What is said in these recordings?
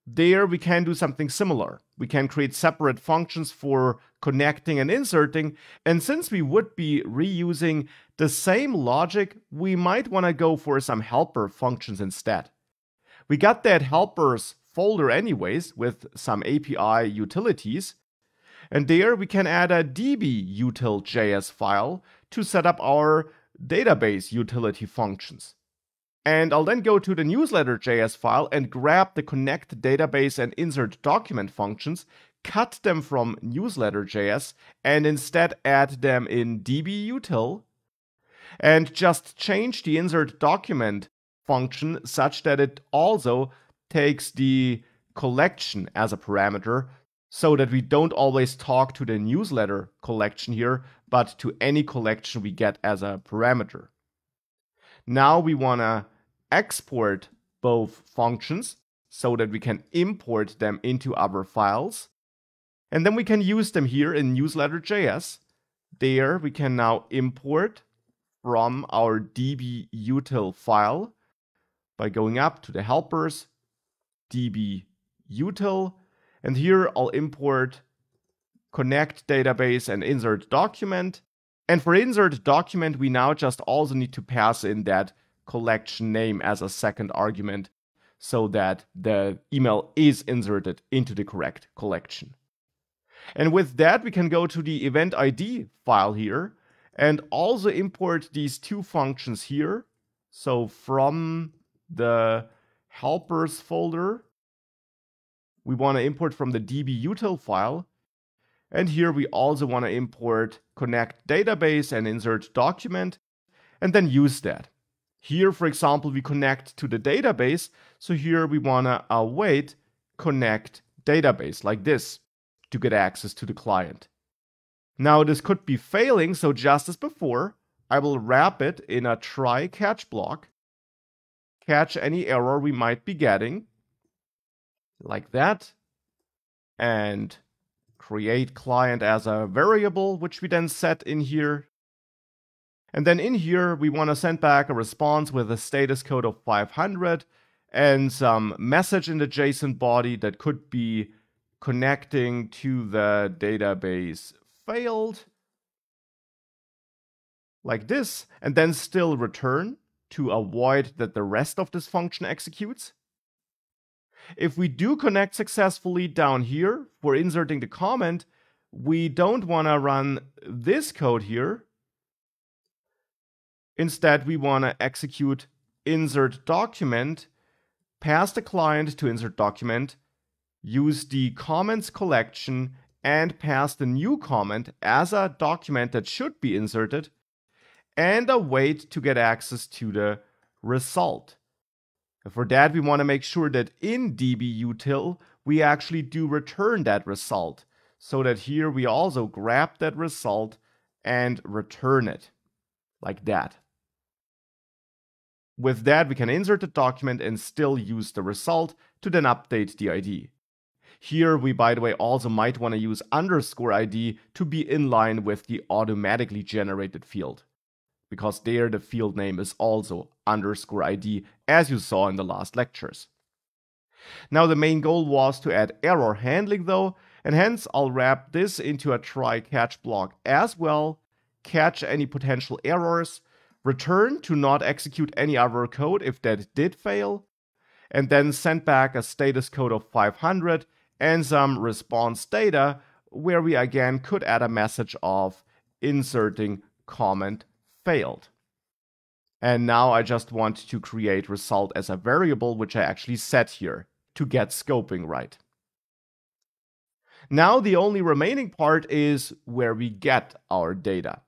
There we can do something similar. We can create separate functions for connecting and inserting, and since we would be reusing the same logic, we might want to go for some helper functions instead. We got that helpers folder anyways with some API utilities, and there we can add a dbutil.js file to set up our database utility functions. And I'll then go to the newsletter.js file and grab the connect database and insert document functions, cut them from newsletter.js, and instead add them in dbutil, and just change the insert document function such that it also takes the collection as a parameter, so that we don't always talk to the newsletter collection here, but to any collection we get as a parameter. Now we want to export both functions so that we can import them into our files. And then we can use them here in newsletter.js. There we can now import from our dbutil file by going up to the helpers, dbutil, and here I'll import connect database and insert document. And for insert document, we now just also need to pass in that collection name as a second argument so that the email is inserted into the correct collection. And with that, we can go to the event ID file here and also import these two functions here. So from the helpers folder, we want to import from the dbutil file. And here we also want to import connect database and insert document and then use that. Here, for example, we connect to the database. So here we want to await connect database like this to get access to the client. Now this could be failing, so just as before, I will wrap it in a try catch block, catch any error we might be getting, like that, and create client as a variable, which we then set in here. And then in here, we want to send back a response with a status code of 500 and some message in the JSON body that could be connecting to the database failed, like this, and then still return to avoid that the rest of this function executes. If we do connect successfully down here for inserting the comment, we don't want to run this code here. Instead, we want to execute insert document, pass the client to insert document, use the comments collection, and pass the new comment as a document that should be inserted, and await to get access to the result. For that, we want to make sure that in dbutil, we actually do return that result, so that here we also grab that result and return it, like that. With that, we can insert the document and still use the result to then update the ID. Here we, by the way, also might want to use _ID to be in line with the automatically generated field, because there the field name is also _ID, as you saw in the last lectures. Now the main goal was to add error handling though, and hence I'll wrap this into a try catch block as well, catch any potential errors, return to not execute any other code if that did fail, and then send back a status code of 500 and some response data where we again could add a message of inserting comment failed. And now I just want to create result as a variable, which I actually set here to get scoping right. Now the only remaining part is where we get our data.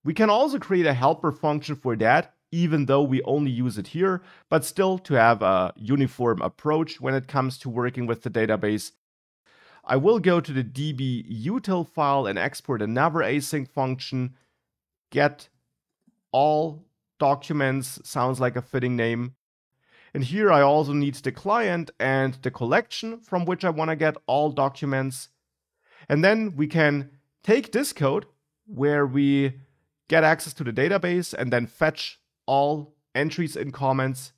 We can also create a helper function for that, even though we only use it here, but still to have a uniform approach when it comes to working with the database. I will go to the dbutil file and export another async function, get all documents, sounds like a fitting name. And here I also need the client and the collection from which I want to get all documents. And then we can take this code where we get access to the database and then fetch all entries in comments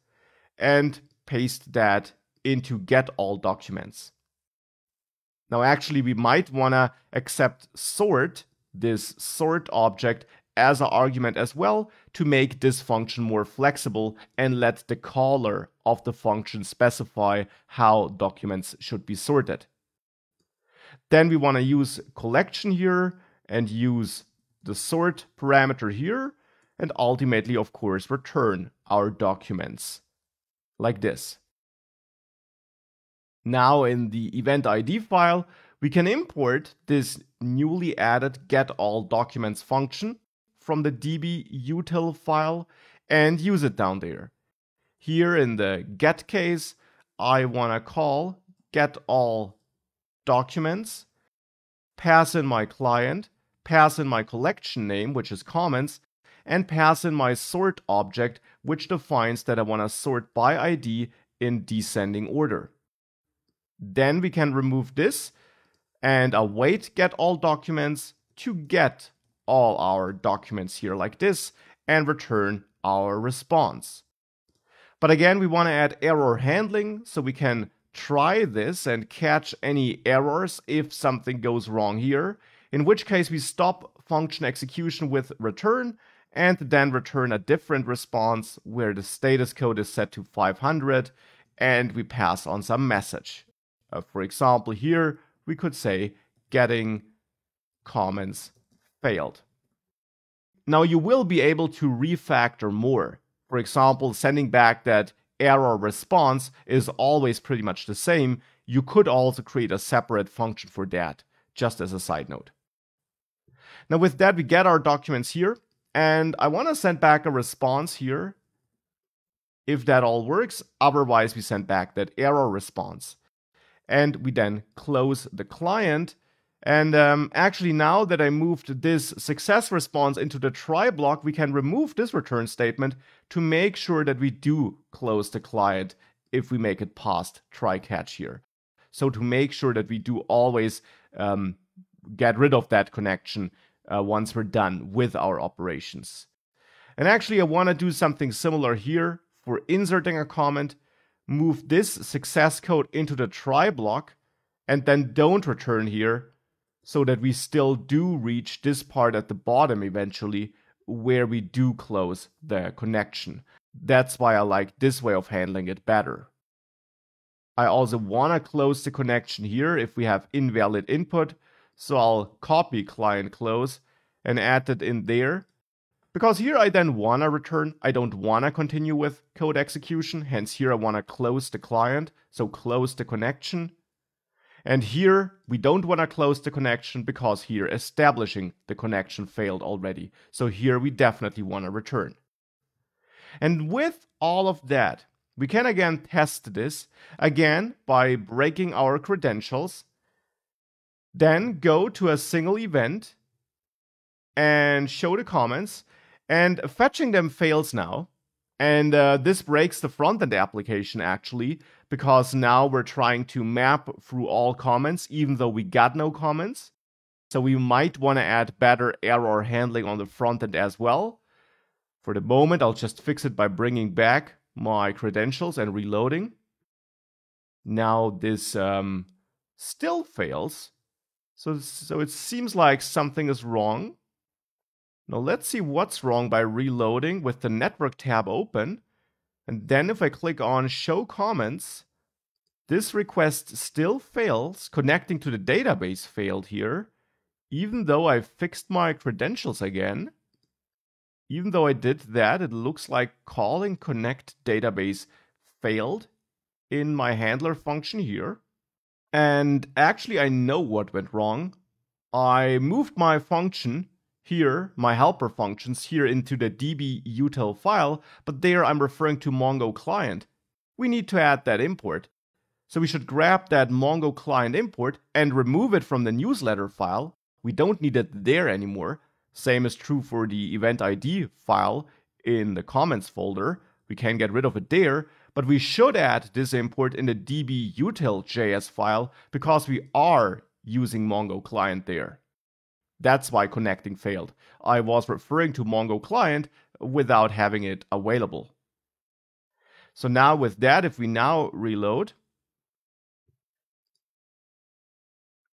and paste that into get all documents. Now actually we might want to accept sort, this sort object, as an argument as well to make this function more flexible and let the caller of the function specify how documents should be sorted. Then we want to use collection here and use the sort parameter here and ultimately, of course, return our documents like this. Now in the event ID file, we can import this newly added getAllDocuments function from the dbutil file and use it down there. Here in the get case, I want to call getAllDocuments, pass in my client, pass in my collection name, which is comments, and pass in my sort object, which defines that I want to sort by ID in descending order. Then we can remove this and await getAllDocuments to get all our documents here like this and return our response. But again, we want to add error handling so we can try this and catch any errors if something goes wrong here, in which case we stop function execution with return and then return a different response where the status code is set to 500 and we pass on some message. For example, here we could say getting comments failed. Now you will be able to refactor more. For example, sending back that error response is always pretty much the same. You could also create a separate function for that, just as a side note. Now with that, we get our documents here, and I want to send back a response here if that all works. Otherwise, we send back that error response. And we then close the client. And actually, now that I moved this success response into the try block, we can remove this return statement to make sure that we do close the client if we make it past try catch here. So to make sure that we do always get rid of that connection once we're done with our operations. And actually, I want to do something similar here for inserting a comment. Move this success code into the try block and then don't return here so that we still do reach this part at the bottom eventually where we do close the connection. That's why I like this way of handling it better. I also want to close the connection here if we have invalid input, so I'll copy client close and add it in there. Because here I then want to return, I don't want to continue with code execution, hence here I want to close the client, so close the connection. And here we don't want to close the connection because here establishing the connection failed already. So here we definitely want to return. And with all of that, we can again test this again by breaking our credentials, then go to a single event and show the comments. And fetching them fails now. And this breaks the front-end application actually, because now we're trying to map through all comments, even though we got no comments. So we might want to add better error handling on the front end as well. For the moment, I'll just fix it by bringing back my credentials and reloading. Now this still fails. So it seems like something is wrong. Now let's see what's wrong by reloading with the network tab open. And then if I click on show comments, this request still fails. Connecting to the database failed here. Even though I fixed my credentials again. Even though I did that, it looks like calling connect database failed in my handler function here. And actually I know what went wrong. I moved my function here, my helper functions here into the dbutil file, but there I'm referring to Mongo client. We need to add that import. So we should grab that Mongo client import and remove it from the newsletter file. We don't need it there anymore. Same is true for the event ID file in the comments folder. We can get rid of it there, but we should add this import in the dbutil.js file because we are using Mongo client there. That's why connecting failed. I was referring to Mongo client without having it available. So now with that, if we now reload,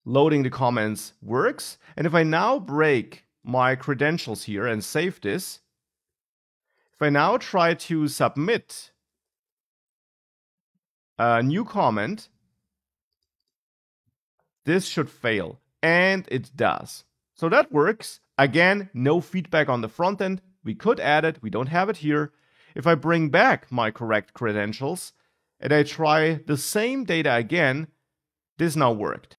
loading the comments works. And if I now break my credentials here and save this, if I now try to submit a new comment, this should fail. And it does. So that works. Again, no feedback on the front end. We could add it. We don't have it here. If I bring back my correct credentials and I try the same data again, this now worked.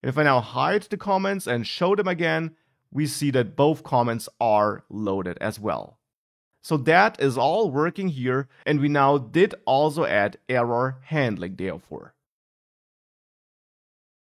If I now hide the comments and show them again, we see that both comments are loaded as well. So that is all working here, and we now did also add error handling therefore.